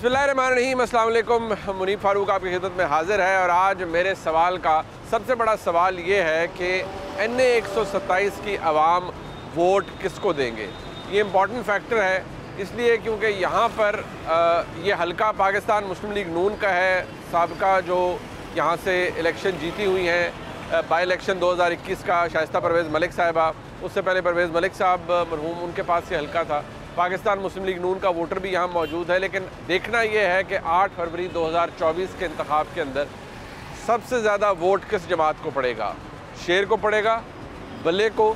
बिस्मिल्लाहिर्रहमानिर्रहीम, अस्सलाम वालेकुम। मुनीब फ़ारूक आपकी खिदमत में हाज़िर है और आज मेरे सवाल का सबसे बड़ा सवाल ये है कि NA 127 की आवाम वोट किसको देंगे। ये इम्पॉर्टेंट फैक्टर है इसलिए क्योंकि यहाँ पर ये हल्का पाकिस्तान मुस्लिम लीग नून का है। साबिका जो यहाँ से इलेक्शन जीती हुई हैं, बाई इलेक्शन 2021 का शाइस्ता परवेज़ मलिक साहिबा, उससे पहले परवेज़ मलिक साहब मरहूम, उनके पास ये हल्का था। पाकिस्तान मुस्लिम लीग नून का वोटर भी यहाँ मौजूद है। लेकिन देखना ये है कि 8 फरवरी 2024 के इंतखाब के अंदर सबसे ज़्यादा वोट किस जमात को पड़ेगा, शेर को पड़ेगा, बल्ले को,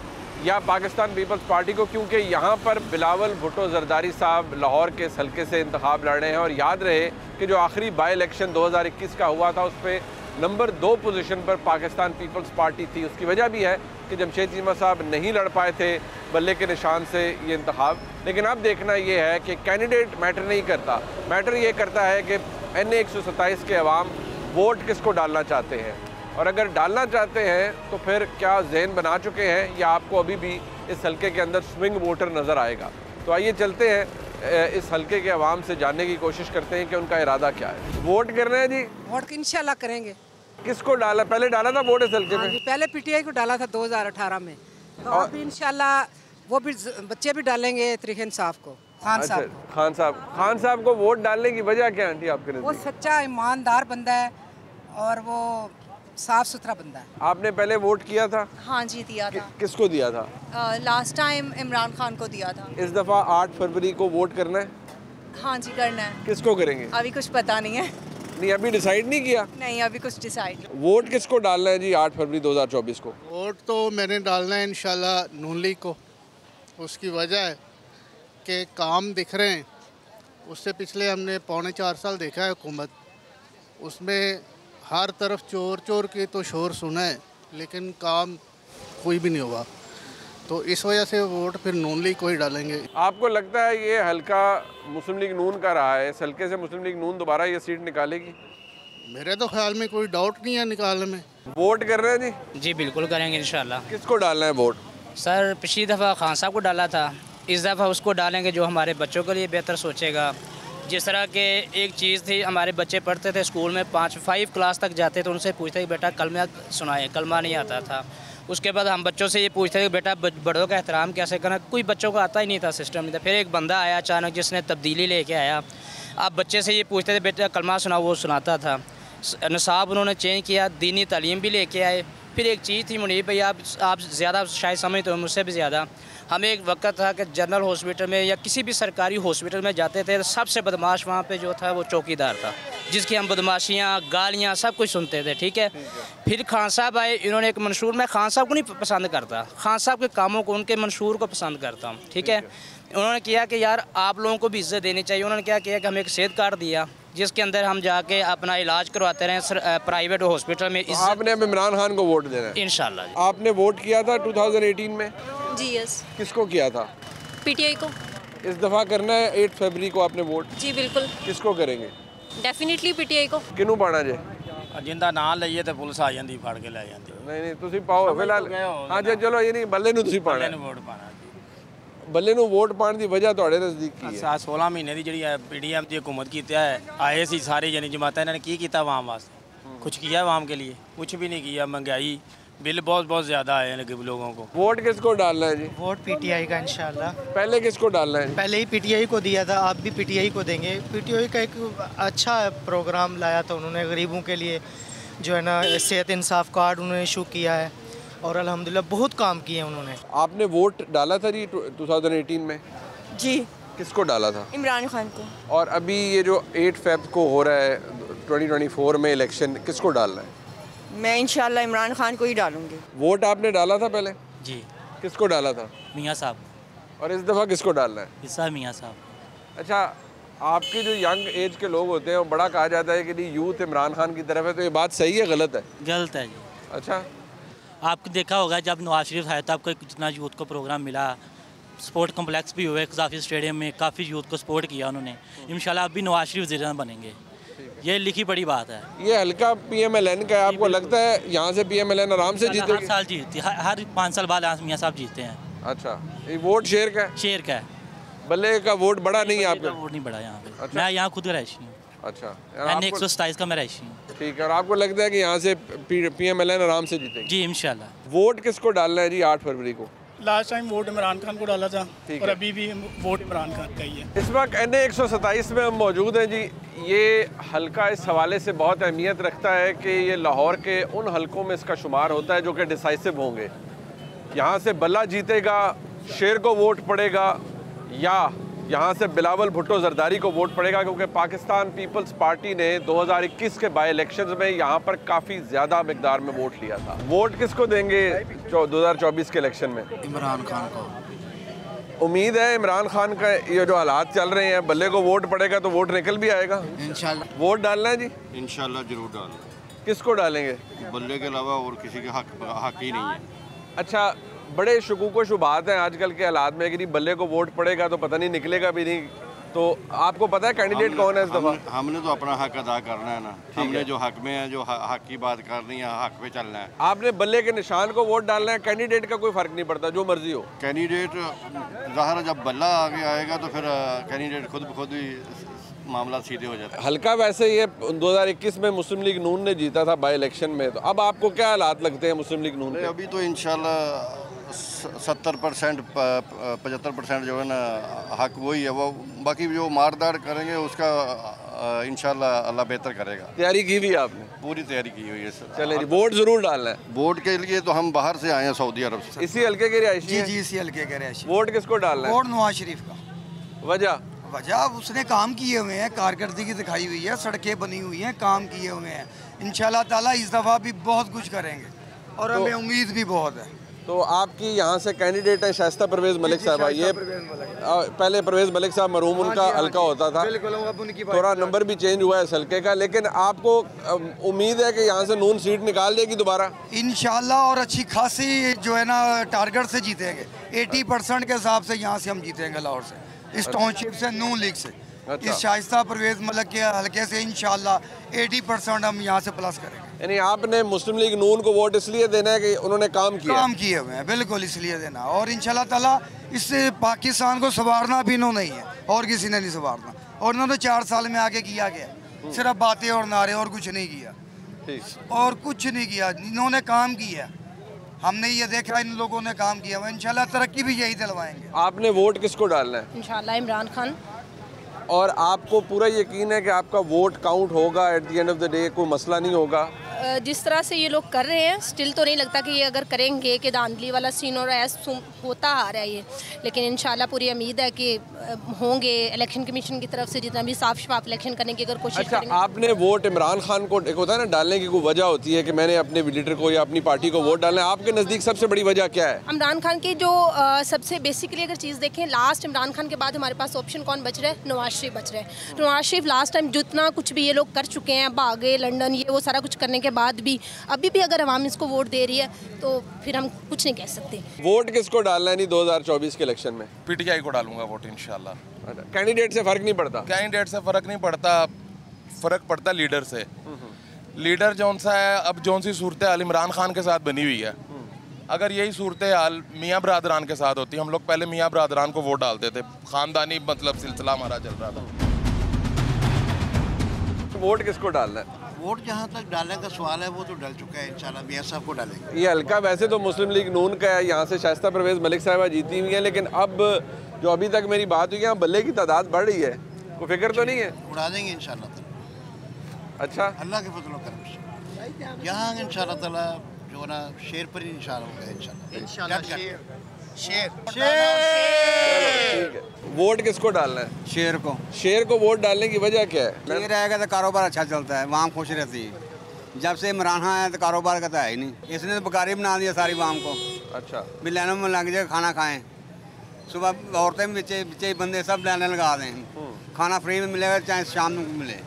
या पाकिस्तान पीपल्स पार्टी को। क्योंकि यहाँ पर बिलावल भुट्टो जरदारी साहब लाहौर के इस हल्के से इंतखाब लड़ रहे हैं और याद रहे कि जो आखिरी बाई इलेक्शन 2021 का हुआ था उस पर नंबर 2 पोजीशन पर पाकिस्तान पीपल्स पार्टी थी। उसकी वजह भी है कि जमशेद चीमा साहब नहीं लड़ पाए थे बल्ले के निशान से ये इंतखाब। लेकिन अब देखना ये है कि कैंडिडेट मैटर नहीं करता, मैटर ये करता है कि NA 127 के अवाम वोट किसको डालना चाहते हैं, और अगर डालना चाहते हैं तो फिर क्या ज़हन बना चुके हैं या आपको अभी भी इस हल्के के अंदर स्विंग वोटर नज़र आएगा। तो आइए चलते हैं, इस हल्के के अवाम से जानने की कोशिश करते हैं कि उनका इरादा क्या है। वोट करना है जी? वोट इंशाल्लाह करेंगे। किसको डाला? पहले डाला था वोट इस हल्के में? पहले PTI को डाला था 2018 में, तो अब इंशाल्लाह वो भी बच्चे भी डालेंगे तरीके इंसाफ को, खान साहब को। खान साहब को वोट डालने की वजह क्या आंटी आपके नज़र? वो सच्चा ईमानदार बंदा है और वो साफ सुथरा बंदा है। आपने पहले वोट किया था? हाँ जी, दिया था। किसको दिया था? लास्ट टाइम इमरान खान को दिया था। इस दफ़ा 8 फरवरी को वोट करना है? हाँ जी, करना है। किसको करेंगे? अभी कुछ पता नहीं है। नहीं, अभी डिसाइड नहीं किया? नहीं, अभी कुछ डिसाइड। वोट किसको डालना है जी 8 फरवरी 2024 को? वोट तो मैंने डालना है इंशाल्लाह नून लीग को। उसकी वजह है कि काम दिख रहे हैं, उससे पिछले हमने 3.25 साल देखा है हुकूमत, उसमें हर तरफ चोर चोर की तो शोर सुना है लेकिन काम कोई भी नहीं हुआ। तो इस वजह से वोट फिर नून लीग को ही डालेंगे। आपको लगता है ये हल्का मुस्लिम लीग नून का रहा है, इस हल्के से मुस्लिम लीग नून दोबारा ये सीट निकालेगी? मेरे तो ख्याल में कोई डाउट नहीं है निकालने में। वोट कर रहे हैं जी? जी बिल्कुल करेंगे इंशाल्लाह। किसको डालना है वोट? सर पिछली दफ़ा खान साहब को डाला था, इस दफ़ा उसको डालेंगे जो हमारे बच्चों के लिए बेहतर सोचेगा। जिस तरह के एक चीज़ थी, हमारे बच्चे पढ़ते थे स्कूल में, 5 क्लास तक जाते थे, उनसे पूछते कि बेटा कलमा सुनाए, कलमा नहीं आता था। उसके बाद हम बच्चों से ये पूछते थे कि बेटा बड़ों का एहतराम कैसे करना, कोई बच्चों को आता ही नहीं था, सिस्टम नहीं था। फिर एक बंदा आया अचानक जिसने तब्दीली लेके आया। आप बच्चे से ये पूछते थे बेटा कलमा सुनाओ, वो सुनाता था। निसाब उन्होंने चेंज किया, दीनी तालीम भी लेके आए। फिर एक चीज़ थी मुनीब भाई, आप ज़्यादा शायद समझते हो मुझसे भी ज़्यादा, हमें एक वक्त था कि जनरल हॉस्पिटल में या किसी भी सरकारी हॉस्पिटल में जाते थे तो सबसे बदमाश वहाँ पे जो था वो चौकीदार था, जिसकी हम बदमाशियाँ, गालियाँ सब कुछ सुनते थे। ठीक है। फिर खान साहब आए, इन्होंने एक मंशूर, मैं खान साहब को नहीं पसंद करता, खान साहब के कामों को, उनके मंशूर को पसंद करता हूँ। ठीक है। उन्होंने किया कि यार आप लोगों को भी इज्जत देनी चाहिए। उन्होंने क्या किया कि हमें एक सेहत कार्ड दिया जिसके अंदर हम जाके अपना इलाज करवाते रहे प्राइवेट हॉस्पिटल में। आपने अब इमरान खान को वोट देना है? इंशाल्लाह। आपने वोट किया था 2018 में? जी यस। किसको किया था? PTI को। इस दफ़ा करना है 8 फरवरी को आपने वोट? जी बिल्कुल। किसको करेंगे? डेफिनेटली PTI को। किनू पाना जे? जिंदा ना लईए तो पुलिस आ जाती फड़ के लै जाती। नहीं तुसी पाओ फिलहाल। हाँ जी चलो, ये नहीं बल्ले नू तुसी पाना, वोट पाना। बल्ले नू वोट पाने की वजह ਤੁਹਾਡੇ नज़दीक की है? 16 महीने की जी PDM की हुकूमत की है, आए सी सारी जनी जमात, इन्होंने की किया आवाम वास्ते? कुछ किया आवाम के लिए? कुछ भी नहीं किया। महंगाई बिल बहुत ज़्यादा आए हैं लोगों को। वोट किसको डालना है जी? वोट PTI का इंशाल्लाह। पहले किसको डालना है? पहले ही PTI को दिया था, आप भी PTI को देंगे। PTI का एक अच्छा प्रोग्राम लाया था उन्होंने, गरीबों के लिए जो है ना सेहत इंसाफ कार्ड उन्होंने इशू किया है और अल्हम्दुलिल्लाह बहुत काम किए उन्होंने। आपने वोट डाला था जी 2018 में? जी। किसको डाला था? इमरान खान को। और अभी ये जो 8 फेब को हो रहा है 2024 में इलेक्शन, किसको डालना है? मैं इंशाल्लाह इमरान खान को ही डालूंगी। वोट आपने डाला था पहले? जी। किसको डाला था? मियाँ साहब। और इस दफ़ा किसको डालना है? हिस्सा मियाँ साहब। अच्छा, आपके जो यंग एज के लोग होते हैं वो बड़ा कहा जाता है कि यूथ इमरान खान की तरफ है, तो ये बात सही है गलत है? गलत है जी। अच्छा, आपको देखा होगा जब नवाज शरीफ आया था, आपको जितना यूथ को प्रोग्राम मिला, स्पोर्ट कम्प्लेक्स भी हुए काफ़ी स्टेडियम में, काफ़ी यूथ को सपोर्ट किया उन्होंने। इंशाल्लाह अब भी नवाज शरीफ वज़ीर बनेंगे, ये लिखी पड़ी बात है। ये हल्का PMLN का है, आपको लगता है यहाँ से PMLN आराम से जीतेगी? हर साल जीतती है, हर 5 साल बाद मियाँ साहब जीतते हैं। अच्छा, ये वोट शेर का है? शेर का है। बल्ले का वोट बड़ा नहीं है आपका? वोट नहीं बढ़ा यहाँ पे। अच्छा। मैं यहाँ खुद रहायशी हूँ। अच्छा, मैंने 127 का मैं रहायशी हूँ। ठीक है। और आपको लगता है कि यहाँ से PMLN आराम से जीतेगी? जी इंशाल्लाह। वोट किसको डालना है जी 8 फरवरी को? Last time vote Imran Khan को डाला था ठीक और है। अभी भी वोट इमरान खान का ही है। इस वक्त NA 127 में हम मौजूद हैं जी। ये हलका इस हवाले से बहुत अहमियत रखता है कि ये लाहौर के उन हलकों में इसका शुमार होता है जो कि डिसाइसिव होंगे। यहाँ से बल्ला जीतेगा, शेर को वोट पड़ेगा, या यहाँ से बिलावल भुट्टो जरदारी को वोट पड़ेगा, क्योंकि पाकिस्तान पीपल्स पार्टी ने 2021 के बाई इलेक्शंस में यहाँ पर काफ़ी ज़्यादा मिकदार में वोट लिया था। वोट किसको देंगे 2024 के इलेक्शन में? इमरान खान को। उम्मीद है इमरान खान का ये जो हालात चल रहे हैं, बल्ले को वोट पड़ेगा तो वोट निकल भी आएगा इंशाल्लाह। वोट डालना है जी? इंशाल्लाह जरूर डालना। किसको डालेंगे? बल्ले के अलावा और किसी के हक ही नहीं है। अच्छा, बड़े शुकूक व शुबात हैं आजकल के हालात में कि बल्ले को वोट पड़ेगा तो पता नहीं निकलेगा भी नहीं। तो आपको पता है कैंडिडेट कौन है इस दफ़ा? हमने तो अपना हक अदा करना है ना। हमने जो हक में है, जो हक की बात करनी है, हक पे चलना है। आपने बल्ले के निशान को वोट डालना है, कैंडिडेट का कोई फ़र्क नहीं पड़ता, जो मर्जी हो कैंडिडेट ज़ाहिर जब बल्ला आगे आएगा तो फिर कैंडिडेट खुद ब खुद ही मामला सीधे हो जाता है। हल्का वैसे ही है, 2021 में मुस्लिम लीग नून ने जीता था बाई इलेक्शन में। तो अब आपको क्या हालात लगते हैं मुस्लिम लीग नून के? अभी तो इंशाल्लाह 70% 75% जो है ना हक वही है। वो बाकी जो मारदार करेंगे उसका इंशाल्लाह अल्लाह बेहतर करेगा। तैयारी की भी आपने? पूरी तैयारी की हुई है सर। चले जी, वोट जरूर डालना है। वोट के लिए तो हम बाहर से आए हैं, सऊदी अरब से। इसी हल्के के रिहायशी हैं? जी इसी हल्के के रिहायशी। वोट किसको डालना है? वोट नवाज शरीफ का। वजह उसने काम किए हुए हैं, कारकर्दगी दिखाई हुई है, सड़कें बनी हुई हैं, काम किए हुए हैं। इंशाल्लाह ताला इस दफ़ा भी बहुत कुछ करेंगे और हमें उम्मीद भी बहुत है। तो आपकी यहाँ से कैंडिडेट है शाइस्ता परवेज़ मलिक साहब। ये पहले परवेज़ मलिक साहब मरहूम उनका हल्का होता था, थोड़ा नंबर भी चेंज हुआ है इस हल्के का, लेकिन आपको उम्मीद है कि यहाँ से नून सीट निकाल देगी दोबारा? इंशाल्लाह, और अच्छी खासी जो है ना टारगेट से जीतेंगे। 80% के हिसाब से यहाँ से हम जीतेंगे लाहौर से, इस टाउनशिप से, नून लीग से। इस शाइस्ता परवेज़ मलिक के हल्के से इंशाल्लाह 80% हम यहाँ से प्लस करेंगे। यानी आपने मुस्लिम लीग नून को वोट इसलिए देना है कि उन्होंने काम किए हुए हैं, बिल्कुल इसलिए देना। और इंशाल्लाह ताला इससे पाकिस्तान को संवारना भी इन्होंने ही है, और किसी ने नहीं संवारना। और इन्होंने 4 साल में आगे किया गया, सिर्फ बातें और नारे, और कुछ नहीं किया। और कुछ नहीं किया, इन्होंने काम किया। हमने ये देखा इन लोगों ने काम किया, इंशाल्लाह तरक्की भी यही दिलवाएंगे। आपने वोट किसको डालना है? इंशाल्लाह इमरान खान। और आपको पूरा यकीन है कि आपका वोट काउंट होगा at the end of the day, कोई मसला नहीं होगा? जिस तरह से ये लोग कर रहे हैं, स्टिल तो नहीं लगता कि ये अगर करेंगे कि धांधली वाला सीन और ऐसा होता आ रहा है ये। लेकिन इंशाल्लाह पूरी उम्मीद है कि होंगे। इलेक्शन कमीशन की तरफ से जितना भी साफ शफाफ इलेक्शन करने की अगर कोशिश करेंगे। आपने वोट इमरान खान को, एक होता है ना डालने की कोई वजह होती है कि मैंने अपने लीडर को या अपनी पार्टी को वोट डालना है, आपके नज़दीक सबसे बड़ी वजह क्या है? इमरान खान की जो सबसे बेसिकली अगर चीज़ देखें, लास्ट इमरान खान के बाद हमारे पास ऑप्शन कौन बच रहा है? नवाज शरीफ बच रहा है। नवाज शरीफ लास्ट टाइम जितना कुछ भी ये लोग कर चुके हैं, भागे लंदन, ये वो सारा कुछ करने के बाद भी अभी भी अगर अवाम इसको वोट दे रही है तो फिर हम कुछ नहीं कह सकते। वोट किसको डालना है नहीं 2024 के इलेक्शन में? PTI को डालूंगा वोट इंशाल्लाह। कैंडिडेट से फ़र्क नहीं पड़ता? कैंडिडेट से फ़र्क नहीं पड़ता, फ़र्क पड़ता लीडर से। लीडर जौन सा है, अब जौन सी सूरत हाल इमरान खान के साथ बनी हुई है, अगर यही सूरत हाल मियाँ बरादरान के साथ होती, हम लोग पहले मियाँ बरादरान को वोट डालते थे, ख़ानदानी मतलब सिलसिला हमारा चल रहा था। वोट किसको डालना है? वोट जहाँ तक डालने का सवाल है वो तो डल चुका है, इंशाल्लाह मियां साहब को डालेंगे। ये हल्का वैसे तो मुस्लिम लीग नून का है, यहाँ से शाइस्ता परवेज़ मलिक साहिबा जीती हुई है, लेकिन अब जो अभी तक मेरी बात हुई है, यहाँ बल्ले की तादाद बढ़ रही है, कोई फिक्र तो नहीं है? उड़ा देंगे इंशाल्लाह। अच्छा, अल्लाह के फजल करम से यहाँ इंशाल्लाह ताला जो ना शेर पर ही निशान होगा इंशाल्लाह। वोट किसको डालना है? शेर को। शेर को वोट डालने की वजह क्या है? शेर रहेगा तो कारोबार अच्छा चलता है, वाम खुश रहती है। जब से इमरान खान है तो कारोबार का तो है ही नहीं, इसने तो बेकारी बना दिया सारी वाम को। अच्छा, भी लाइनों में लग जाए, खाना खाएं, सुबह औरतें बिचे बंदे सब लाइनें लगा दें, खाना फ्री में मिलेगा चाहे शाम में मिले।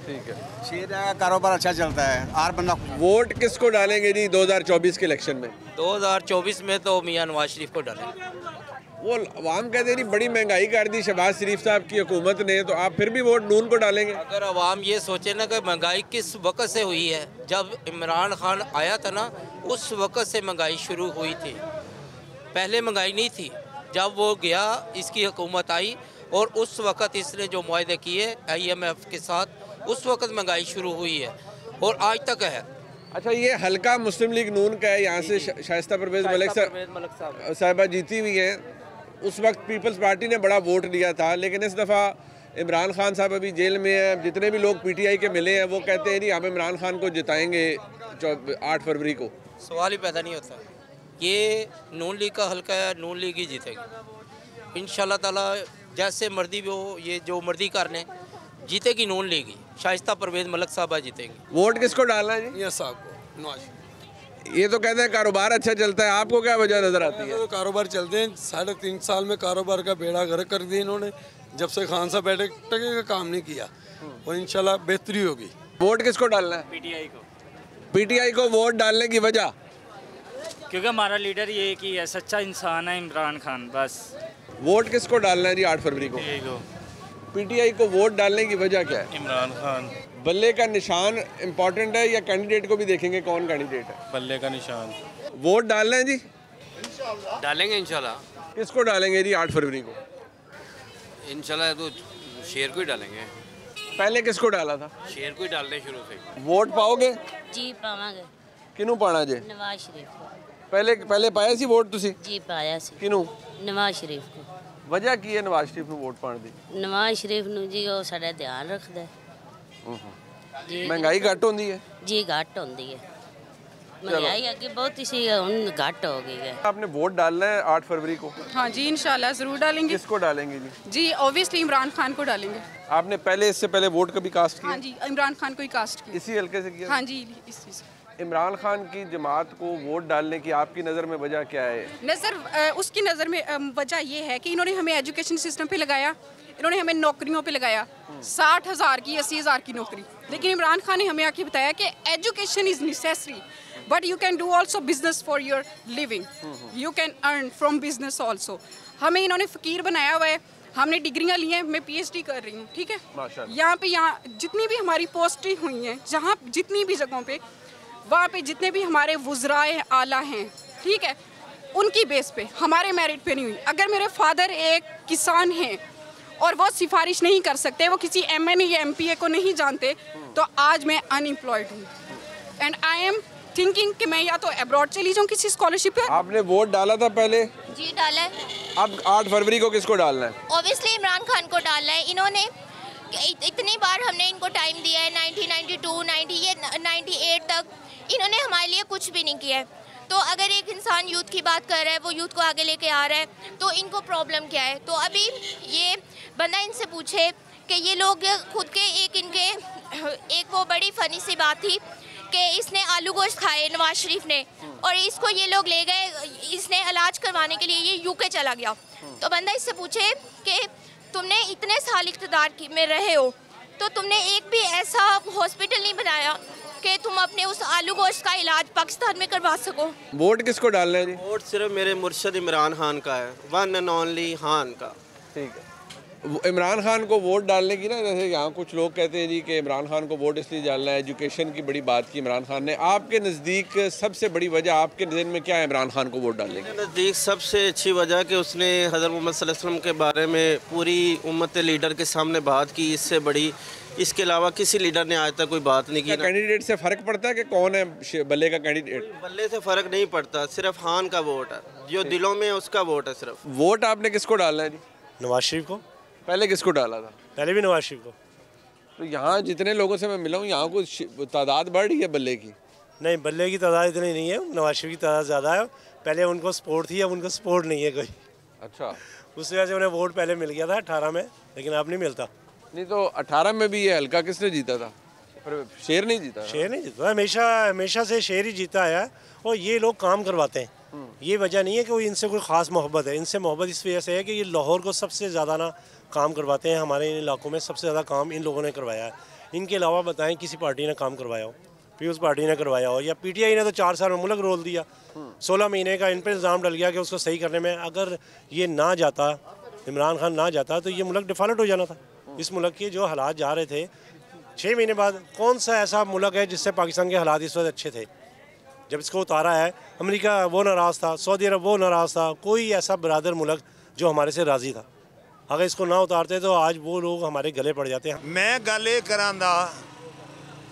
ठीक है, शेर रहेगा, कारोबार अच्छा चलता है, हर बंदा। वोट किसको डालेंगे जी 2024 के इलेक्शन में? 2024 में तो मियां नवाज शरीफ को डालेंगे। वो अवाम कहते नहीं बड़ी महंगाई कर दी शहबाज शरीफ साहब की हुकूमत ने, तो आप फिर भी वोट नून को डालेंगे? अगर अवाम ये सोचे ना कि महंगाई किस वक्त से हुई है, जब इमरान खान आया था ना उस वक्त से महंगाई शुरू हुई थी, पहले महंगाई नहीं थी। जब वो गया इसकी हुकूमत आई और उस वक़्त इसने जो मुआहदे किए IMF के साथ, उस वक़्त महंगाई शुरू हुई है और आज तक है। अच्छा, ये हल्का मुस्लिम लीग नून का है, यहाँ से शाइस्ता परवेज़ मलिक साहिबा जीती हुई हैं। उस वक्त पीपल्स पार्टी ने बड़ा वोट लिया था, लेकिन इस दफ़ा इमरान खान साहब अभी जेल में हैं। जितने भी लोग PTI के मिले हैं वो कहते हैं नहीं, हम इमरान खान को जिताएंगे 8 फरवरी को। सवाल ही पैदा नहीं होता। ये नून लीग का हल्का है, नून लीग ही जीतेगी इंशाल्लाह ताला। जैसे मर्दी वो ये जो मर्दी करने जीतेगी नून लीग ही। शाइस्ता परवेज़ मलिक साहबा जीतेंगे। वोट किसको डालना है जी? ये साहब को, नवाज। ये तो कहते हैं कारोबार अच्छा चलता है, आपको क्या वजह नज़र आती है? तो कारोबार चलते हैं, 3.5 साल में कारोबार का बेड़ा गर्क कर दिया इन्होंने। जब से खान साहब बैठे टके का काम नहीं किया और इंशाल्लाह बेहतरी होगी। वोट किसको डालना है? PTI को। PTI को वोट डालने की वजह? क्योंकि हमारा लीडर ये एक ही है, सच्चा इंसान है इमरान खान, बस। वोट किसको डालना है जी 8 फरवरी को? PTI को वोट डालने की वजह क्या है? इमरान खान। बल्ले का निशान इम्पोर्टेंट है या कैंडिडेट को भी देखेंगे कौन कैंडिडेट है? बल्ले का निशान। वोट डालना है जी? डालेंगे इंशाल्लाह। किसको डालेंगे जी 8 फरवरी को? इंशाल्लाह तो शेर को ही डालेंगे। पहले किसको डाला था? शेर को ही डालने शुरू से। वोट पाओगे? जी पावांगे। किनू पाना जे? नवाज शरीफ को। पहले पाया सी वोट तुसी? जी पाया सी। किनू? नवाज शरीफ को। वजह की है नवाज शरीफ ਨੂੰ ਵੋਟ ਪਾਣ ਦੀ? नवाज शरीफ ਨੂੰ ਜੀ ਉਹ ਸਾਡਾ ਧਿਆਨ ਰੱਖਦਾ ਹੈ ਜੀ। ਮਹਿੰਗਾਈ ਘੱਟ ਹੁੰਦੀ ਹੈ? ਜੀ ਘੱਟ ਹੁੰਦੀ ਹੈ। महंगाई आगे बहुत ही सी घाट हो गई है। आपने वोट डालना है 8 फरवरी को? हाँ जी इंशाल्लाह ज़रूर डालेंगे। किसको डालेंगे जी? जी ऑब्वियसली इमरान खान को डालेंगे। आपने इससे पहले वोट कभी कास्ट किया? हाँ जी इमरान खान को ही कास्ट किया। इसी हल्के से किया? हाँ जी इसी से। इमरान खान की जमात को वोट डालने की आपकी नज़र में वजह क्या है? उसकी नज़र में वजह ये है कि इन्होंने हमें एजुकेशन सिस्टम पे लगाया, इन्होंने हमें नौकरियों पे लगाया, 60,000 की 80,000 की नौकरी। लेकिन इमरान खान ने हमें आके बताया कि education is necessary but you can do also business for your living, you can earn from business also. हमें इन्होंने फ़कीर बनाया हुआ है, हमने डिग्रियाँ ली हैं, मैं PhD कर रही हूँ, ठीक है। यहाँ जितनी भी हमारी पोस्टें हुई हैं, जहाँ जितनी भी जगहों पे, वहाँ पे जितने भी हमारे वुज़राए आला हैं, ठीक है, उनकी बेस पे, हमारे मेरिट पे नहीं हुई। अगर मेरे फादर एक किसान हैं और वो सिफारिश नहीं कर सकते, वो किसी MNA या MPA को नहीं जानते, तो आज मैं अनएम्प्लॉयड हूँ एंड आई एम थिंकिंग कि मैं या तो अब्रॉड चली जाऊँ किसी स्कॉलरशिप पे। आपने वोट डाला था पहले? जी डाला है। अब 8 फरवरी को किसको डालना है? ऑब्वियसली इमरान खान को डालना है। इन्होंने इतनी बार हमने इनको टाइम दिया है, 1992, 98 तक इन्होंने हमारे लिए कुछ भी नहीं किया है। तो अगर एक इंसान यूथ की बात कर रहा है, वो यूथ को आगे लेके आ रहा है, तो इनको प्रॉब्लम क्या है? तो अभी ये बंदा इनसे पूछे कि ये लोग खुद के एक वो बड़ी फ़नी सी बात थी कि इसने आलू गोश्त खाए नवाज शरीफ ने, और इसको ये लोग ले गए, इसने इलाज करवाने के लिए ये UK चला गया। तो बंदा इससे पूछे कि तुमने इतने साल इक़्तिदार में रहे हो, तो तुमने एक भी ऐसा हॉस्पिटल नहीं बनाया कि तुम अपने उस आलू गोश्त का इलाज पाकिस्तान में करवा सको। वोट किसको डालना है जी? वोट सिर्फ मेरे मुर्शद इमरान खान का है, वन एंड ओनली खान का। ठीक है। इमरान खान को वोट डालने की ना, जैसे यहाँ कुछ लोग कहते हैं जी कि इमरान खान को वोट इसलिए डालना है, एजुकेशन की बड़ी बात की इमरान खान ने। आपके नज़दीक सबसे बड़ी वजह आपके नज़र में क्या है इमरान खान को वोट डालने की? मेरे नज़दीक सबसे अच्छी वजह कि उसने हज़रत मोहम्मद सल्लल्लाहु अलैहि वसल्लम के बारे में पूरी उम्मत लीडर के सामने बात की। इससे बड़ी इसके अलावा किसी लीडर ने आज तक कोई बात नहीं की। कैंडिडेट से फ़र्क पड़ता है कि कौन है बल्ले का कैंडिडेट? बल्ले से फ़र्क नहीं पड़ता, सिर्फ खान का वोट है, जो दिलों में उसका वोट है सिर्फ। वोट आपने किसको डालना है जी? नवाज शरीफ को। पहले किसको डाला था? पहले भी नवाज शरीफ को। तो यहाँ जितने लोगों से मैं मिला हूँ, यहाँ कुछ तादाद बढ़ रही है बल्ले की? नहीं, बल्ले की तादाद इतनी नहीं है, नवाज शरीफ की तादाद ज़्यादा है। पहले उनको सपोर्ट थी, अब उनको सपोर्ट नहीं है कोई। अच्छा, उस वजह से उन्हें वोट पहले मिल गया था 18 में, लेकिन अब नहीं मिलता। नहीं तो 18 में भी ये हल्का किसने जीता था? शेर नहीं जीता? शेर नहीं जीता, हमेशा से शेर ही जीता है। और ये लोग काम करवाते हैं, ये वजह नहीं है कि कोई इनसे कोई ख़ास मोहब्बत है। इनसे मोहब्बत इस वजह से है कि ये लाहौर को सबसे ज़्यादा ना काम करवाते हैं। हमारे इन इलाकों में सबसे ज़्यादा काम इन लोगों ने करवाया है। इनके अलावा बताएं किसी पार्टी ने काम करवाया हो? पीपल्स पार्टी ने करवाया हो, या PTI ने तो 4 साल में मुल्क रोल दिया। 16 महीने का इन पर इल्ज़ाम डल गया कि उसको सही करने में। अगर ये ना जाता, इमरान खान ना जाता, तो ये मुल्क डिफ़ॉल्ट हो जाना था। इस मुल्क के जो हालात जा रहे थे 6 महीने बाद, कौन सा ऐसा मुल्क है जिससे पाकिस्तान के हालात इस वक्त अच्छे थे? जब इसको उतारा है, अमेरिका वो नाराज़ था, सऊदी अरब वो नाराज़ था, कोई ऐसा बरादर मुल्क जो हमारे से राज़ी था। अगर इसको ना उतारते तो आज वो लोग हमारे गले पड़ जाते हैं। मैं गल ये करांदा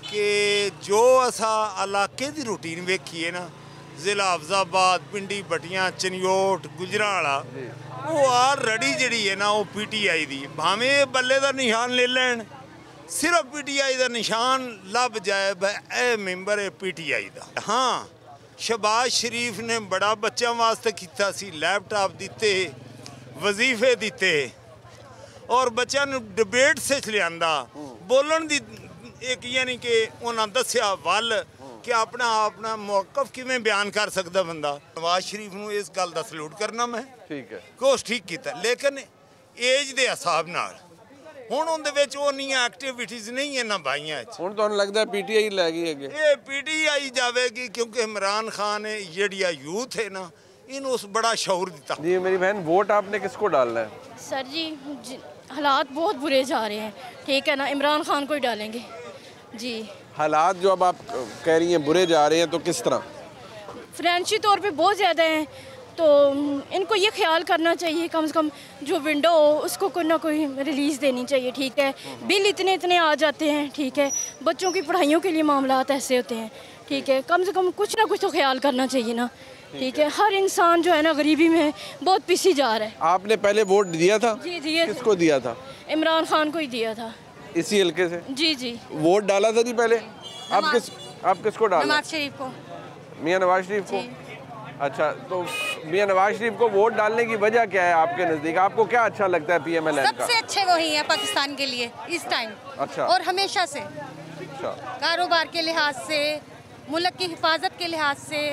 कि जो असा इलाके की रूटीन वेखी है ना, जिला अफजाबाद, पिंडी बटियां, चनियोट, गुजरावाला, वो ऑलरेडी जी है ना वो PTI दी, भावें बल्ले का निशान ले लैन, सिर्फ PTI का निशान लभ जाए ए मैंबर है PTI का। हाँ, शहबाज शरीफ ने बड़ा बच्चों वास्ते किया सी, लैपटॉप दिते, वजीफे दिते और बच्चों ने डिबेट से लिया बोलन दी एक, यानी कि उन्होंने दसिया वल कि अपना अपना मौकफ किवें बयान कर सकता बंदा। नवाज शरीफ नूं इस गल दा सलूट करना मैं, ठीक है, कोश ठीक किया, लेकिन एज के हिसाब नाल हुण उहदे विच उन्नियां एक्टिविटीज़ नहीं है ना भाइयां। हुण तुहानूं लगदा है PTI लैगी अगे? ये PTI जावेगी क्योंकि इमरान खान ने जिहड़ी यूथ है ना इन्हों उस बड़ा शऊर दिता। जी मेरी बहन, वोट आपने किसको डालना है? सर जी हालात बहुत बुरे जा रहे हैं, ठीक है ना, इमरान खान को ही डालेंगे जी। हालात जो अब आप कह रही हैं बुरे जा रहे हैं, तो किस तरह? फाइनेंशियल तौर पे बहुत ज़्यादा हैं, तो इनको ये ख्याल करना चाहिए कम से कम जो विंडो हो उसको कोई ना कोई रिलीज़ देनी चाहिए, ठीक है। बिल इतने इतने आ जाते हैं, ठीक है, बच्चों की पढ़ाइयों के लिए मामलात ऐसे होते हैं, ठीक है, कम से कम कुछ ना कुछ तो ख्याल करना चाहिए ना, ठीक है। हर इंसान जो है ना गरीबी में बहुत पिसी जा रहा है। आपने पहले वोट दिया था? जी दिया। किसको दिया था? इमरान खान को ही दिया था। इसी हल्के से? जी जी। वोट डाला था जी पहले? आप किसको डाला? नवाज शरीफ को। मियां नवाज शरीफ को? अच्छा, तो मियां नवाज शरीफ को वोट डालने की वजह क्या है आपके नज़दीक? आपको क्या अच्छा लगता है PMLN का? सबसे अच्छे वही है पाकिस्तान के लिए इस टाइम। अच्छा। और हमेशा से अच्छा, कारोबार के लिहाज से, मुल्क की हिफाजत के लिहाज से,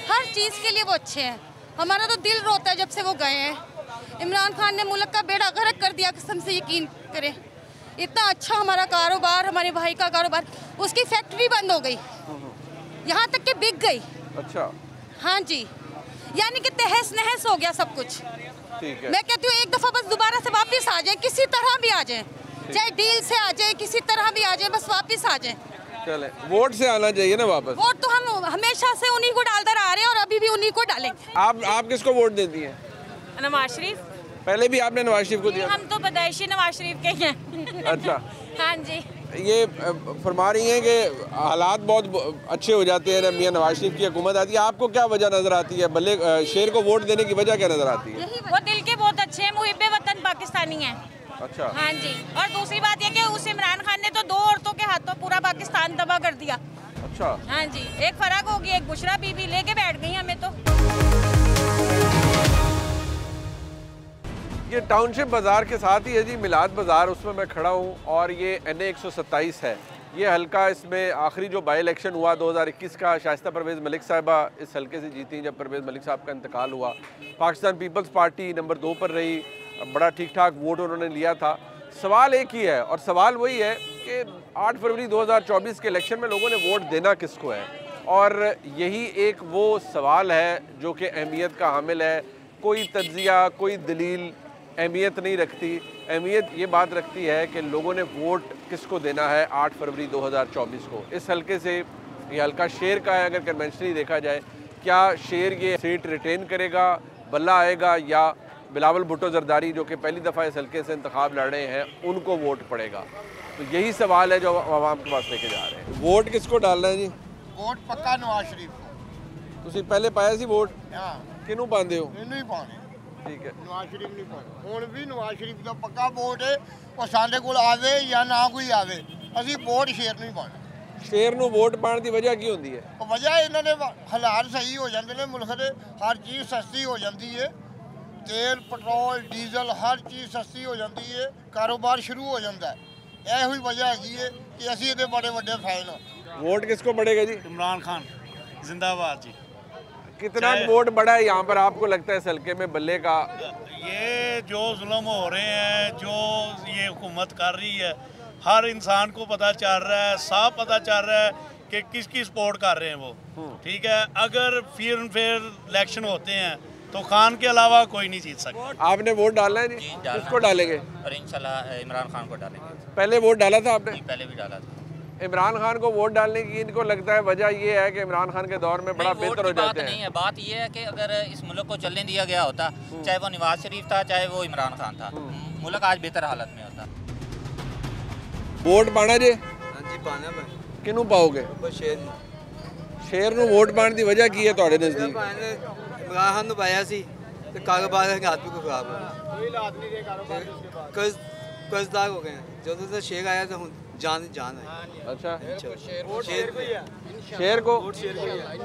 हर चीज़ के लिए वो अच्छे हैं। हमारा तो दिल रोता है जब से वो गए हैं। इमरान खान ने मुल्क का बेड़ा गर्क कर दिया, कसम से यकीन करें। इतना अच्छा हमारा कारोबार, हमारे भाई का कारोबार, उसकी फैक्ट्री बंद हो गई, यहाँ तक कि बिक गई। अच्छा। हाँ जी, यानी कि तहस नहस हो गया सब कुछ। ठीक है। मैं कहती हूँ एक दफ़ा बस दोबारा से वापस आ जाए, किसी तरह भी आ जाए, चाहे डील से आ जाए, किसी तरह भी आ जाए, बस वापस आ जाए। चले, वोट से आना चाहिए ना वापस। वोट तो हम हमेशा से उन्हीं को डालते आ रहे हैं और अभी भी उन्हीं को डालेंगे। आप किसको वोट देती हैं? नवाज शरीफ। पहले भी आपने नवाज शरीफ को दिया? हम तो पैदाइशी नवाज शरीफ के हैं। अच्छा। हाँ जी। ये फरमा रही हैं कि हालात बहुत अच्छे हो जाते हैं ना मियां नवाज शरीफ की हुकूमत आती है। आपको क्या वजह नज़र आती है? भले शेर को वोट देने की वजह क्या नज़र आती है? वो दिल के बहुत अच्छे हैं, मुहिब्बे वतन पाकिस्तानी हैं। अच्छा। हाँ जी। और दूसरी बात ये कि उस इमरान खान ने तो 2 औरतों के हाथों पूरा पाकिस्तान तबाह कर दिया। अच्छा। हाँ जी, एक फर्क होगी, एक बुशरा बीबी लेके बैठ गई हमें तो। ये टाउनशिप बाज़ार के साथ ही है जी मिलाद बाज़ार, उसमें मैं खड़ा हूँ और ये NA 127 है। ये हल्का, इसमें आखिरी जो बाई इलेक्शन हुआ 2021 का, शाइस्ता परवेज़ मलिक साहिबा इस हल्के से जीती जब परवेज़ मलिक साहब का इंतकाल हुआ। पाकिस्तान पीपल्स पार्टी नंबर 2 पर रही, बड़ा ठीक ठाक वोट उन्होंने लिया था। सवाल एक ही है और सवाल वही है कि 8 फरवरी 2024 के इलेक्शन में लोगों ने वोट देना किसको है, और यही एक वो सवाल है जो कि अहमियत का हामिल है। कोई तज्जिया, कोई दलील अहमियत नहीं रखती। अहमियत ये बात रखती है कि लोगों ने वोट किसको देना है 8 फरवरी 2024 को। इस हल्के से ये हल्का शेर का है अगर कन्वेंशनली देखा जाए। क्या शेर ये सीट रिटेन करेगा, बल्ला आएगा, या बिलावल भुट्टो जरदारी जो कि पहली दफ़ा इस हल्के से इंतखाब लड़ रहे हैं उनको वोट पड़ेगा? तो यही सवाल है जो आवाम के पास लेके जा रहे हैं। वोट किसको डालना है जी? वोट पक्का नवाज शरीफ को। तुसी पहले पाया सी वोट? हाँ। किनू पाते हो? इनू ही पाने। ठीक है। नवाज शरीफ नहीं पाने। हुण भी नवाज शरीफ का पक्का वोट है, और साडे कोल आवे या ना कोई आवे, असीं वोट शेर नहीं पाना। शेर नू वोट पाने की वजह की होंदी है? वजह इन्हां दे हालात सही हो जाते हैं, मुल्क दे हर चीज़ सस्ती हो जाती है, तेल पेट्रोल डीजल हर चीज़ सस्ती हो जाती है, कारोबार शुरू हो जाता है। यही ही वजह है कि असीं इहदे बड़े बड़े फैन हाँ। वोट किसको पड़ेगा जी? इमरान खान जिंदाबाद जी। कितना वोट बढ़ा है यहाँ पर आपको लगता है इस हल्के में बल्ले का? ये जो जुल्म हो रहे हैं, जो ये हुकूमत कर रही है, हर इंसान को पता चल रहा है, साफ पता चल रहा है कि किसकी सपोर्ट कर रहे हैं वो। ठीक है, अगर फेयर इलेक्शन होते हैं तो खान के अलावा कोई नहीं जीत सकता। आपने वोट डालना है जी? किसको डालेंगे? और इंशाल्लाह इमरान खान को डालेंगे। पहले वोट डाला था आपने? पहले भी डाला था। इमरान खान को वोट डालने की इनको लगता है वजह ये है कि इमरान खान के दौर में बड़ा बेहतर हो जाते हैं। नहीं है, बात ये है कि अगर इस मुल्क को चलने दिया गया होता, चाहे वो नवाज शरीफ था चाहे वो इमरान खान था, मुल्क आज बेहतर हालत में होता। वोट पाना जे? हाँ जी पाना मैं। किनू पाओगे? शेर नू वोट पाने की वजह की है तुहाडे नज़दीक? इमरान खान पाया सी ते कारोबार के हाथ भी खराब है, कर्जदार हो गए हैं। जब से शेर आया तो जान है। अच्छा, शेर को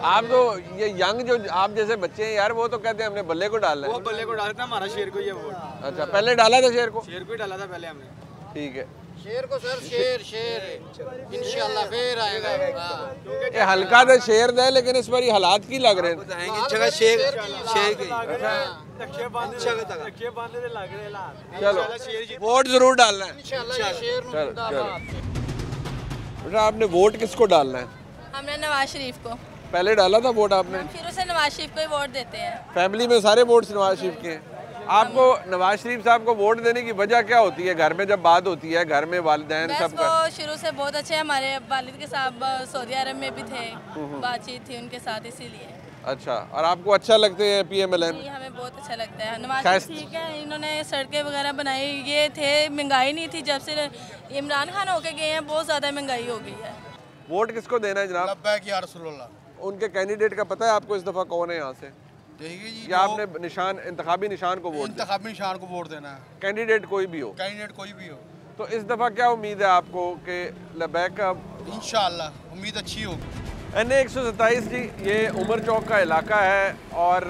आप तो ये यंग जो आप जैसे बच्चे हैं यार, वो तो कहते हैं हमने बल्ले को डालना है। वो बल्ले को डालना, हमारा शेर को ही है वोट। अच्छा, पहले डाला था शेर को? शेर को ही डाला था पहले हमने। ठीक है, शेर को सर, शेर इंशाल्लाह फिर आएगा। ये हल्का तो शेर दे, लेकिन इस बार हालात की लग रहे हैं। जगह शेर चलो वोट जरूर डालना है। चलो बेटा, आपने वोट किसको डालना है? हमने नवाज शरीफ को। पहले डाला था वोट आपने? शुरू से नवाज शरीफ को ही वोट देते हैं। फैमिली में सारे वोट नवाज शरीफ के हैं। आपको नवाज शरीफ साहब को वोट देने की वजह क्या होती है? घर में जब बात होती है, घर में वालिदैन सब वो शुरू से बहुत अच्छे, हमारे वालिद के साथ सऊदी अरब में भी थे, बातचीत थी उनके साथ, इसीलिए। अच्छा, और आपको अच्छा लगते हैं PMLN? हमें बहुत अच्छा लगता है। नवाज शरीफ ठीक है, इन्होंने सड़कें वगैरह बनाई, ये थे, महंगाई नहीं थी। जब से इमरान खान होके गए हैं बहुत ज़्यादा महंगाई हो गई है। वोट किसको देना है जनाब? उनके कैंडिडेट का पता है आपको इस दफ़ा कौन है यहाँ से? या आपने निशान, इंतखाबी निशान को वोट? इंतखाबी निशान को वोट देना है। कैंडिडेट कोई भी हो? कैंडिडेट कोई भी हो। तो इस दफ़ा क्या उम्मीद है आपको कि लबैक का? इंशाअल्लाह उम्मीद अच्छी होगी। NA 127 जी, ये उमर चौक का इलाका है और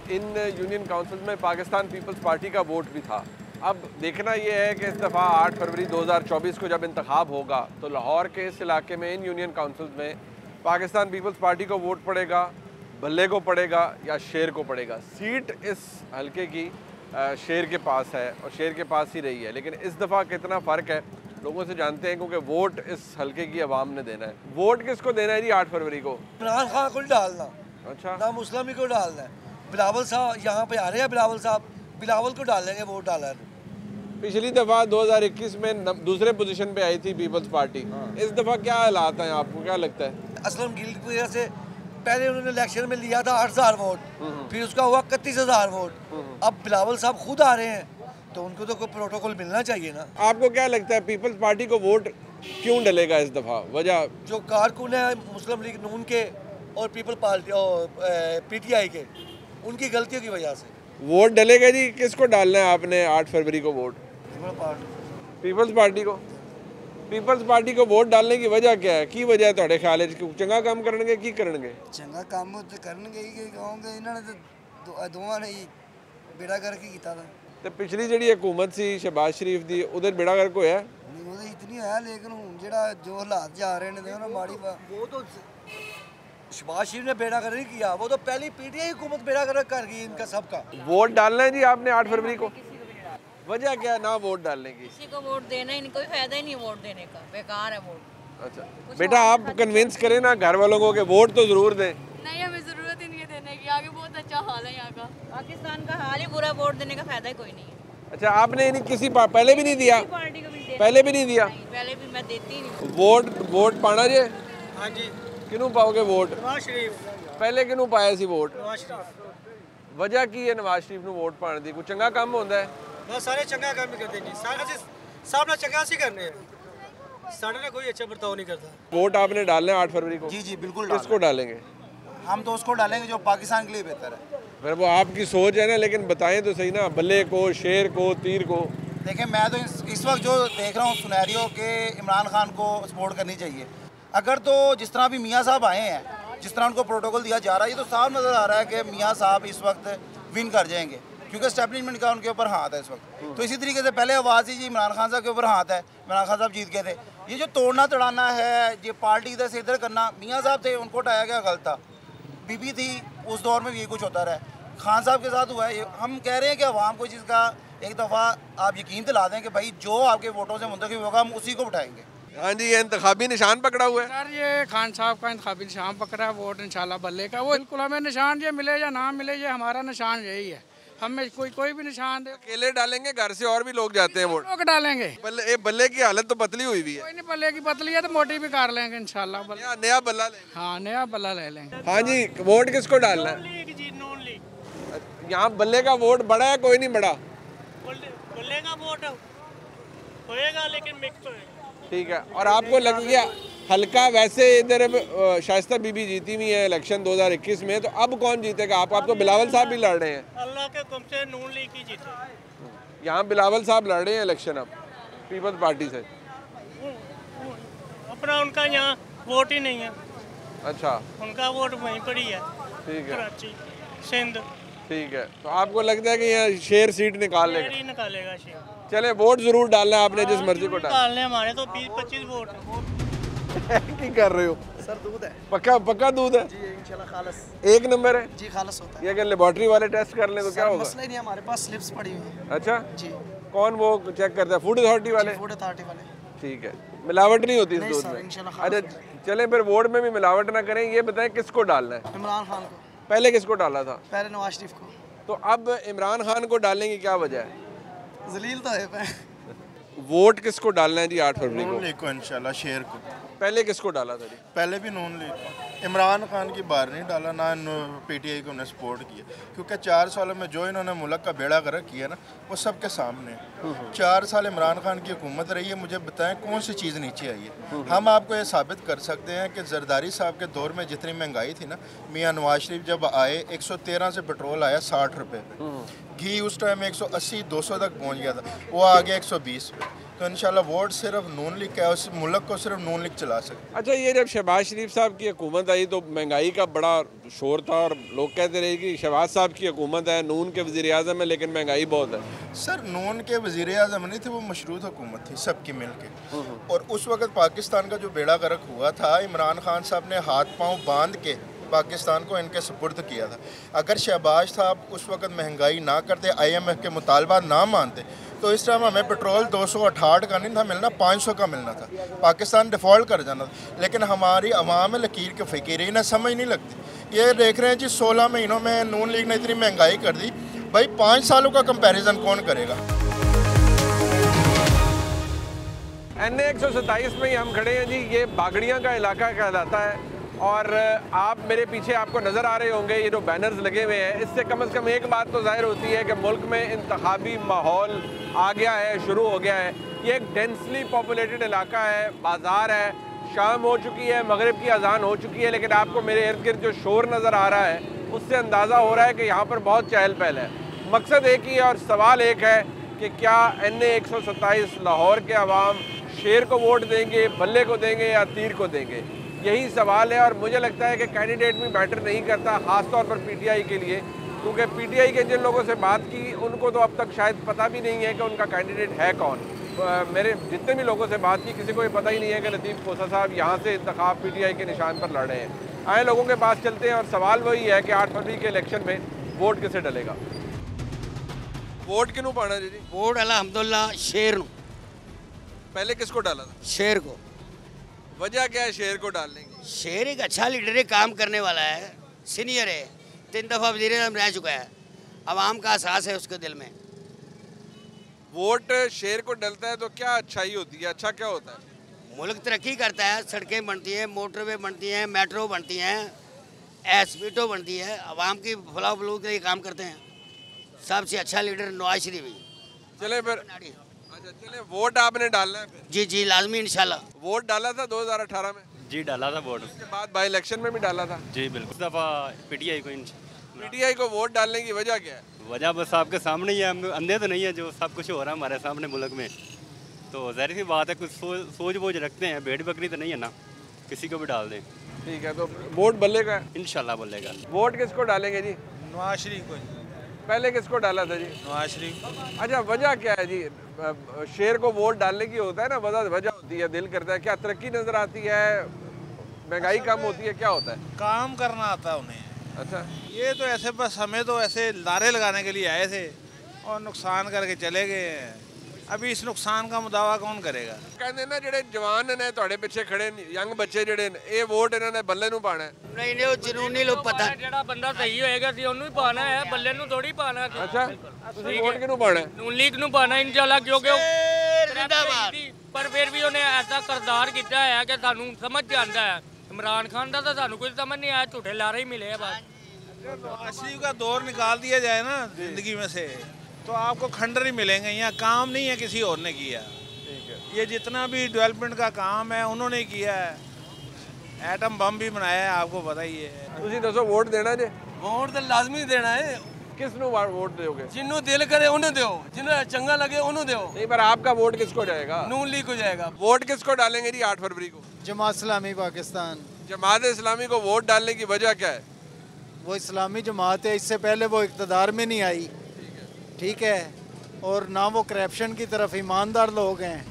इन यूनियन काउंसिल में पाकिस्तान पीपल्स पार्टी का वोट भी था। अब देखना ये है कि इस दफ़ा 8 फरवरी 2024 को जब इंतखाब होगा तो लाहौर के इस इलाके में इन यूनियन काउंसिल में पाकिस्तान पीपल्स पार्टी को वोट पड़ेगा, बल्ले को पड़ेगा या शेर को पड़ेगा। सीट इस हलके की शेर के पास है और शेर के पास ही रही है, लेकिन इस दफ़ा कितना फ़र्क है लोगों से जानते हैं, क्योंकि वोट इस हलके की आवाम ने देना है। वोट किसको देना है जी 8 फरवरी को? इमरान खान को डालना। अच्छा, ना मुस्लिम को डालना है। बिलावल साहब यहाँ पे आ रहे हैं, बिलावल साहब, बिलावल को डालेंगे वोट डाला है। पिछली दफ़ा 2021 में दूसरे पोजीशन पे आई थी पीपल्स पार्टी। इस दफ़ा क्या हालात हैं, आपको क्या लगता है? असलम गिल की वजह से पहले उन्होंने इलेक्शन में लिया था 8,000 वोट, फिर उसका हुआ 31,000 वोट। अब बिलावल साहब खुद आ रहे हैं तो उनको तो कोई प्रोटोकॉल मिलना चाहिए ना। आपको क्या लगता है पीपल्स पार्टी को वोट क्यों डलेगा इस दफ़ा? वजह जो कारकुन है मुस्लिम लीग नून के और पीपल पार्टी और PTI के, उनकी गलतियों की वजह से वोट डलेगा जी। किसको डालना है आपने 8 फरवरी को वोट? पीपल्स पार्टी को। पीपल्स पार्टी को वोट डालने की वजह क्या है? की वजह थोड़े ख्याल है चंगा काम करनगे की करनगे? चंगा काम तो करनगे ही कहूँगे, इन्होंने तो दोवां ने बेड़ा करके किया था। तो पिछली जी हुकूमत सी शहबाज शरीफ दी, उधर बेड़ा गर्क होया? नहीं, वो इतनी है, लेकिन हुण जेड़ा जो हालात जा रहे ने माड़ी वो तो शहबाज शरीफ ने बेड़ा गर्क नहीं किया, वो तो पहली PTI हुकूमत बेड़ा गर्क कर गई इनका सबका। वोट डालना है जी आपने 8 फरवरी को? वजह क्या ना वोट डालने की? किसी को वोट देना ही नहीं, कोई फायदा ही नहीं वोट देने का, बेकार है वोट। अच्छा बेटा, आप कन्विंस करें ना घर वालों को कि वोट तो जरूर दें। नहीं, हमें जरूरत ही नहीं है देने की, आगे बहुत अच्छा हाल है यहाँ का, पाकिस्तान का हाल ही बुरा, वोट देने का फायदा ही कोई नहीं है। अच्छा, आपने नहीं किसी पहले भी नहीं दिया? पहले भी नहीं दिया? पहले भी मैं देती नहीं। वोट पाना जे? हाँ जी। किनू पाओगे वोट? नवाज शरीफ। पहले किनू पाया सी वोट? नवाज शरीफ। वजह की है नवाज शरीफ नू वोट पाने दी? कोई चंगा काम होंदा है? बस सारे चंगा काम ही करते जी, सारे साहब ने चंगा सी करने हैं, साढ़े ने कोई अच्छा बर्ताव नहीं करता। वोट आपने डालना है 8 फरवरी को? जी जी बिल्कुल। किसको डालेंगे? हम तो उसको डालेंगे जो पाकिस्तान के लिए बेहतर है। फिर वो आपकी सोच है ना, लेकिन बताएं तो सही ना, बल्ले को, शेर को, तीर को। देखिए मैं तो इस वक्त जो देख रहा हूँ सुनैरियो के इमरान खान को सपोर्ट करनी चाहिए। अगर तो जिस तरह अभी मियाँ साहब आए हैं, जिस तरह उनको प्रोटोकॉल दिया जा रहा है, ये तो साफ नज़र आ रहा है कि मियाँ साहब इस वक्त विन कर जाएंगे, क्योंकि एस्टेब्लिशमेंट का उनके ऊपर हाथ है इस वक्त। तो इसी तरीके से पहले आवाज़ ही जी इमरान खान साहब के ऊपर हाथ है, इमरान खान साहब जीत गए थे। ये जो तोड़ना तड़ाना है, ये पार्टी इधर से इधर करना, मियाँ साहब थे उनको हटाया गया, गलत था। बीबी थी उस दौर में भी ये कुछ होता रहा, खान साहब के साथ हुआ है। हम कह रहे हैं कि अवाम को चीज़ का एक दफ़ा आप यकीन दिला दें कि भाई जो आपके वोटों से मुंतखब होगा हम उसी को बिठाएंगे। हाँ जी, ये इंतखाबी निशान पकड़ा हुआ है सर, ये खान साहब का इंतखाबी निशान पकड़ा है, वोट इंशाल्लाह बल्ले का। वो बिल्कुल हमें निशान ये मिले या ना मिले, ये हमारा निशान यही है हमें कोई भी निशान दे। अकेले डालेंगे, घर से और भी लोग जाते हैं वोट? लोग डालेंगे। बल्ले की हालत तो पतली हुई हुई है। कोई नहीं, बल्ले की पतली है तो मोटी भी कर लेंगे इंशाल्लाह। नया बल्ला लेंगे। हाँ, नया बल्ला ले लेंगे। हाँ जी, वोट किसको डालना है? यहाँ बल्ले का वोट बड़ा है, कोई नहीं बड़ा? बल्ले का वोट होएगा लेकिन मिक्स होएगा। ठीक है। और आपको लग गया हल्का, वैसे इधर शाइस्ता बीबी जीती हुई है इलेक्शन 2021 में, तो अब कौन जीतेगा? आप तो बिलावल साहब भी लड़ रहे हैं। अल्लाह के हुक्म से नून लीग ही जीते। यहाँ बिलावल साहब लड़ रहे हैं इलेक्शन अब पीपल्स पार्टी से। अपना उनका यहाँ वोट ही नहीं है। अच्छा, उनका वोट वहीं पर ही है। ठीक है। कराची, सिंध। ठीक है, तो आपको लगता है कि यहाँ शेर सीट निकाल लेगा? शेर ही निकालेगा शेर। चले, वोट जरूर डालना है आपने, जिस मर्जी को डालने। हमारे तो 20-25 वोट की कर रहे हो सर? दूध है। पक्का दूध है जी, इंशाल्लाह खालस। एक नंबर है जी, खालस होता है। ये अगर लेबोरेटरी वाले टेस्ट कर ले तो क्या होगा? मसला ही नहीं, हमारे पास स्लिप्स पड़ी हुई हैं। अच्छा जी। कौन वो चेक करता है? फूड अथॉरिटी वाले? फूड अथॉरिटी वाले। ठीक है, मिलावट नहीं होती इस दूध में? इंशाल्लाह। अच्छा, चले फिर वोट में भी मिलावट ना करें। ये बताएं किसको डालना है? इमरान खान को। पहले किसको डाला था? पहले नवाज शरीफ को। तो अब इमरान खान को डालने की क्या वजह है? जलील तो है। वोट किसको डालना है जी 8 फरवरी को? नून लीग को इंशाल्लाह, शेर को। पहले किसको डाला था जी? पहले भी नून लीग को। इमरान खान की बार नहीं डाला, ना पीटीआई को उन्हें सपोर्ट किया, क्योंकि 4 सालों में जो इन्होंने मुल्क का बेड़ा गर्क किया ना, वो सबके सामने है। 4 साल इमरान खान की हुकूमत रही है। मुझे बताएं कौन सी चीज़ नीचे आई है? हम आपको ये साबित कर सकते हैं कि जरदारी साहब के दौर में जितनी महंगाई थी ना, मियाँ नवाज शरीफ जब आए 113 से पेट्रोल आया 60 रुपये पे। घी उस टाइम 180-200 तक पहुँच गया था, वो आ गया 120 पे। तो इंशाल्लाह वोट सिर्फ नून लीग का, उस मुल्क को सिर्फ नून लीग चला सकते। अच्छा, ये जब शहबाज शरीफ साहब की हुकूमत आई तो महंगाई का बड़ा शोर था और लोग कहते रहे कि शहबाज साहब की हुकूमत है, नून के वज़ीर आज़म है, लेकिन महंगाई बहुत है। सर, नून के वज़ीर आज़म नहीं थे, वो मशरूत हुकूमत थी सबकी मिल के। और उस वक्त पाकिस्तान का जो बेड़ा गर्क हुआ था, इमरान खान साहब ने हाथ पाँव बांध के पाकिस्तान को इनके सुपुर्द किया था। अगर शहबाज साहब उस वक्त महंगाई ना करते, IMF के मुतालबा ना मानते, तो इस टाइम हमें पेट्रोल 268 का नहीं था मिलना, 500 का मिलना था। पाकिस्तान डिफ़ॉल्ट कर जाना था। लेकिन हमारी अवाम लकीर के फ़कीर इन्हें समझ नहीं लगती। ये देख रहे हैं जी, 16 महीनों में नून लीग ने इतनी महंगाई कर दी। भाई 5 सालों का कंपैरिजन कौन करेगा? NA 127 में ही हम खड़े हैं जी। ये बागड़ियाँ का इलाका कहलाता है और आप मेरे पीछे आपको नज़र आ रहे होंगे ये जो बैनर्स लगे हुए हैं, इससे कम से कम एक बात तो जाहिर होती है कि मुल्क में इंतखाबी माहौल आ गया है, शुरू हो गया है। ये एक डेंसली पॉपुलेटेड इलाका है, बाज़ार है, शाम हो चुकी है, मगरिब की अजान हो चुकी है, लेकिन आपको मेरे इर्द गिर्द जो शोर नज़र आ रहा है उससे अंदाज़ा हो रहा है कि यहाँ पर बहुत चहल पहल है। मकसद एक ही है और सवाल एक है कि क्या NA 127 लाहौर के अवाम शेर को वोट देंगे, बल्ले को देंगे या तीर को देंगे? यही सवाल है। और मुझे लगता है कि कैंडिडेट भी मैटर नहीं करता, ख़ास तौर पर PTI के लिए, क्योंकि PTI के जिन लोगों से बात की उनको तो अब तक शायद पता भी नहीं है कि उनका कैंडिडेट है कौन। मेरे जितने भी लोगों से बात की, किसी को ये पता ही नहीं है कि लतीफ़ खोसा साहब यहाँ से इंतखाब PTI के निशान पर लड़ रहे हैं। आए लोगों के पास चलते हैं और सवाल वही है कि 8 फरवरी के इलेक्शन में वोट किसे डलेगा? वोट किनू पाना जी? वोट अलहमदुलिल्लाह शेर नू। पहले किसको डाला था? शेर को। वजह क्या है शेर को डालने की? शेर एक अच्छा लीडर है, काम करने वाला है, सीनियर है, 3 दफ़ा वज़ीर-ए-आज़म रह चुका है, आवाम का एहसास है उसके दिल में। वोट शेर को डलता है तो क्या अच्छाई होती है? अच्छा क्या होता है? मुल्क तरक्की करता है, सड़कें बनती हैं, मोटरवे बनती हैं, मेट्रो बनती हैं, हॉस्पिटल बनती है, आवाम की फलाह फलूह के लिए काम करते हैं। सबसे अच्छा लीडर नवाज शरीफ ही। चले फिर, अच्छा चले, वोट आपने डालना है फिर? जी जी, लाजमी इंशाल्लाह। वोट डाला था 2018 में? जी डाला था वोट। उसके बाद बाई इलेक्शन में भी डाला था? जी बिल्कुल। दफ़ा PTI को। PTI को वोट डालने की वजह क्या है? वजह बस आपके सामने ही है, हम अंधे तो नहीं है, जो सब कुछ हो रहा है हमारे सामने मुल्क में, तो ज़ाहिर सी बात है कुछ सोच बोझ रखते हैं, भेड़ बकरी तो नहीं है ना, किसी को भी डाल दें। ठीक है, तो वोट बल्ले का? इंशाल्लाह बल्लेगा। वोट किसको डालेंगे जी? नवाज शरीफ को। पहले किसको डाला था जी? नवाज शरीफ। अच्छा, वजह क्या है जी? शेर को वोट डालने की होता है ना, वजह होती है, दिल करता है, क्या तरक्की नज़र आती है, महंगाई कम होती है, क्या होता है? काम करना आता है उन्हें। अच्छा, ये तो ऐसे बस हमें तो ऐसे नारे लगाने के लिए आए थे और नुकसान करके चले गए हैं। अभी इस नुकसान का मुदावा कौन करेगा? कहते ना ਜਿਹੜੇ ਜਵਾਨ ਨੇ ਤੁਹਾਡੇ ਪਿੱਛੇ ਖੜੇ ਨੇ ਯੰਗ ਬੱਚੇ ਜਿਹੜੇ ਨੇ ਇਹ ਵੋਟ ਇਹਨਾਂ ਨੇ ਬੱਲੇ ਨੂੰ ਪਾਣਾ नहीं नहीं वो जरूरी लोग पता ਜਿਹੜਾ ਬੰਦਾ ਸਹੀ ਹੋਏਗਾ ਸੀ ਉਹਨੂੰ ਹੀ ਪਾਣਾ ਹੈ, ਬੱਲੇ ਨੂੰ ਥੋੜੀ ਪਾਣਾ। ਅੱਛਾ ਤੁਸੀਂ ਵੋਟ ਕਿਹਨੂੰ ਪਾਣਾ? ਨੂਨ ਲੀਗ ਨੂੰ ਪਾਣਾ ਇਨਸ਼ਾਅੱਲਾ, ਕਿਉਂਕਿ ਪਰ ਫਿਰ ਵੀ ਉਹਨੇ ਐਸਾ ਕਰਦਾਰ ਕੀਤਾ ਹੈ ਕਿ ਸਾਨੂੰ ਸਮਝ ਜਾਂਦਾ ਹੈ। इमरान खान का तो सानू कुछ समझ नहीं आया, झूठे लारे ही मिले हैं बस। असली का दौर निकाल दिया जाए ना जिंदगी में से तो आपको खंडर ही मिलेंगे। यहाँ काम नहीं है किसी और ने किया, ये जितना भी डेवलपमेंट का काम है उन्होंने किया है। एटम बम भी बनाया है, आपको पता ही है। ਤੁਸੀਂ ਦੱਸੋ ਵੋਟ ਦੇਣਾ ਜੇ? वोट तो लाजमी देना है। किस नु वोट दोगे? जिन्हों दिल करे उन्हें दो, जिन्हें चंगा लगे उन्हें दो। नहीं पर आपका वोट किसको जाएगा? नून लीग को जाएगा। वोट किसको डालेंगे जी 8 फरवरी को? जमात इस्लामी पाकिस्तान। जमात इस्लामी को वोट डालने की वजह क्या है? वो इस्लामी जमात है, इससे पहले वो इक़्तिदार में नहीं आई, ठीक है, और ना वो करप्शन की तरफ ईमानदार लोग हैं।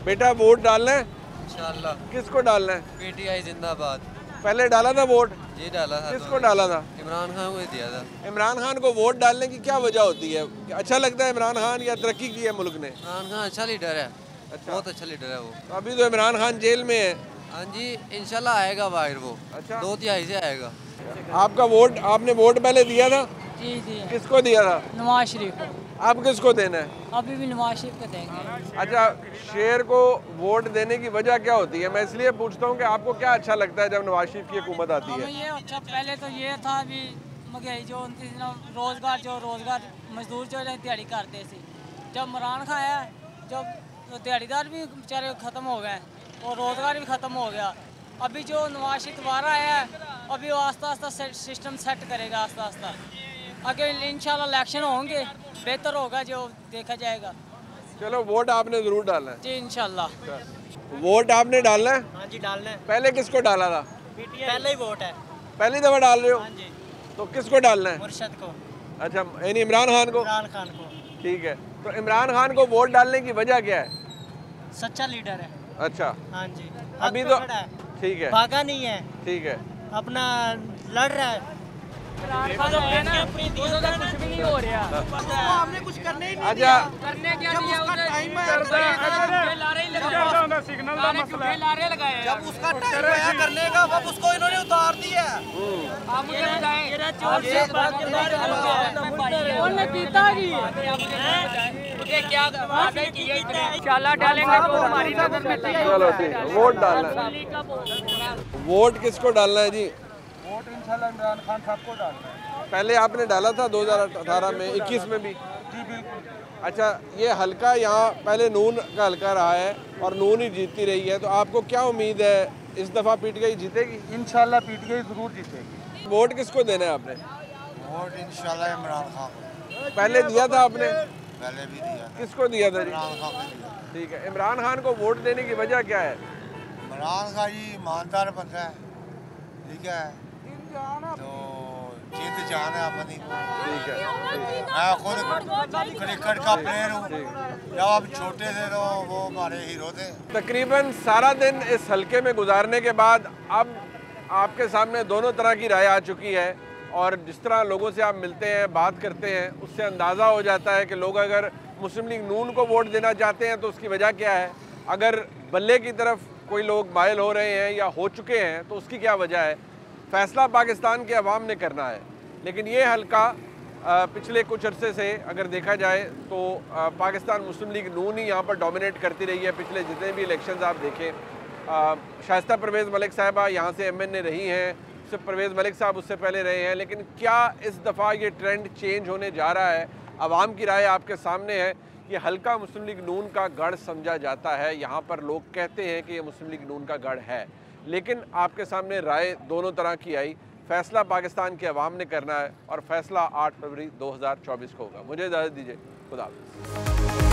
बेटा वोट डालना है इंशाल्लाह। किसको डालना है? पीटीआई जिंदाबाद। पहले डाला था वोट? जी डाला था। किसको डाला था? इमरान खान को दिया था। इमरान खान को वोट डालने की क्या वजह होती है? अच्छा लगता है इमरान खान या तरक्की की है मुल्क ने? इमरान खान अच्छा लीडर है। अच्छा। बहुत अच्छा लीडर है वो। तो अभी तो इमरान खान जेल में है। हाँ जी इंशाल्लाह आएगा बाहर वो। अच्छा 2/3 से आएगा। आपका वोट, आपने वोट पहले दिया था? जी जी। किसको दिया था? नवाज शरीफ को। आप किसको देना है? अभी भी नवाज शरीफ को देंगे। अच्छा शेर को वोट देने की वजह क्या होती है? मैं इसलिए पूछता हूँ कि आपको क्या अच्छा लगता है जब नवाज शरीफ की हुकूमत आती है? ये अच्छा पहले तो ये था अभी महंगाई जो रोजगार मजदूर जो दिहाड़ी करते थे, जब इमरान खान आया जब दिहाड़ीदार भी बेचारे ख़त्म हो गए और रोज़गार भी ख़त्म हो गया। अभी जो नवाज शरीफ दोबारा आया है अभी वो आस्ता आस्ता सिस्टम सेट करेगा आस्ता आस्ता। अगर इंशाल्लाह इलेक्शन होंगे बेहतर होगा जो देखा जाएगा। चलो वोट आपने ज़रूर डालना है? जी इंशाल्लाह। वोट आपने डालना है? हाँ जी डालना है। पहले किसको डाला था? पहले ही वोट है। पहली दफ़ा डाल रहे हो? हाँ जी। तो किसको डालना है? मुर्शद को। अच्छा यानी इमरान खान को? इमरान खान को। ठीक है, तो इमरान खान को वोट डालने की वजह क्या है? सच्चा लीडर है। अच्छा हाँ जी। अभी तो ठीक है, भागा नहीं है, ठीक है, अपना लड़ रहा है। कुछ भी नहीं हो रहा, हमने कुछ करने ही नहीं दिया। करने क्या दिया जब उसका टाइम आया करने का अब उसको इन्होंने उतार दिया। आप मुझे बताएं क्या इंशाल्लाह डालेंगे तो हमारी नजर में। चलो ठीक है, वोट डालना है। वोट किसको डालना है जी? वोट इंशाल्लाह इमरान खान साहब को डालना है। पहले आपने डाला था 2018 में, 21 में भी? जी बिल्कुल। अच्छा ये हल्का यहाँ पहले नून का हल्का रहा है और नून ही जीतती रही है, तो आपको क्या उम्मीद है इस दफ़ा पीटीआई जीतेगी? इंशाल्लाह पीटीआई ज़रूर जीतेगी। वोट किसको देना है आपने? वोट इंशाल्लाह इमरान खान को। पहले दिया था आपने? पहले भी दिया। किसको दिया था? इमरान खान को दिया। ठीक है, इमरान खान को वोट देने की वजह क्या है? इमरान खान जी ईमानदार बंदा है, ठीक है, तो जीत जान है अपनी को। ठीक है, मैं खुद क्रिकेट का प्लेयर हूँ, जब आप छोटे थे तो वो हमारे हीरो थे। तकरीबन सारा दिन इस हल्के में गुजारने के बाद अब आपके सामने दोनों तरह की राय आ चुकी है और जिस तरह लोगों से आप मिलते हैं, बात करते हैं, उससे अंदाज़ा हो जाता है कि लोग अगर मुस्लिम लीग नून को वोट देना चाहते हैं तो उसकी वजह क्या है, अगर बल्ले की तरफ कोई लोग मायल हो रहे हैं या हो चुके हैं तो उसकी क्या वजह है। फ़ैसला पाकिस्तान के अवाम ने करना है, लेकिन ये हल्का पिछले कुछ अरसे से अगर देखा जाए तो पाकिस्तान मुस्लिम लीग नून ही यहाँ पर डोमिनेट करती रही है। पिछले जितने भी इलेक्शंस आप देखें, शाइस्ता परवेज़ मलिक साहिबा यहाँ से MNA रही हैं, उससे परवेज़ मलिक साहब उससे पहले रहे हैं, लेकिन क्या इस दफ़ा ये ट्रेंड चेंज होने जा रहा है? आवाम की राय आपके सामने है। ये हल्का मुस्लिम लीग नून का गढ़ समझा जाता है, यहाँ पर लोग कहते हैं कि ये मुस्लिम लीग नून का गढ़ है, लेकिन आपके सामने राय दोनों तरह की आई। फ़ैसला पाकिस्तान के अवाम ने करना है और फ़ैसला 8 फरवरी 2024 को होगा। मुझे इजाज़त दीजिए, खुदा हाफ़िज़।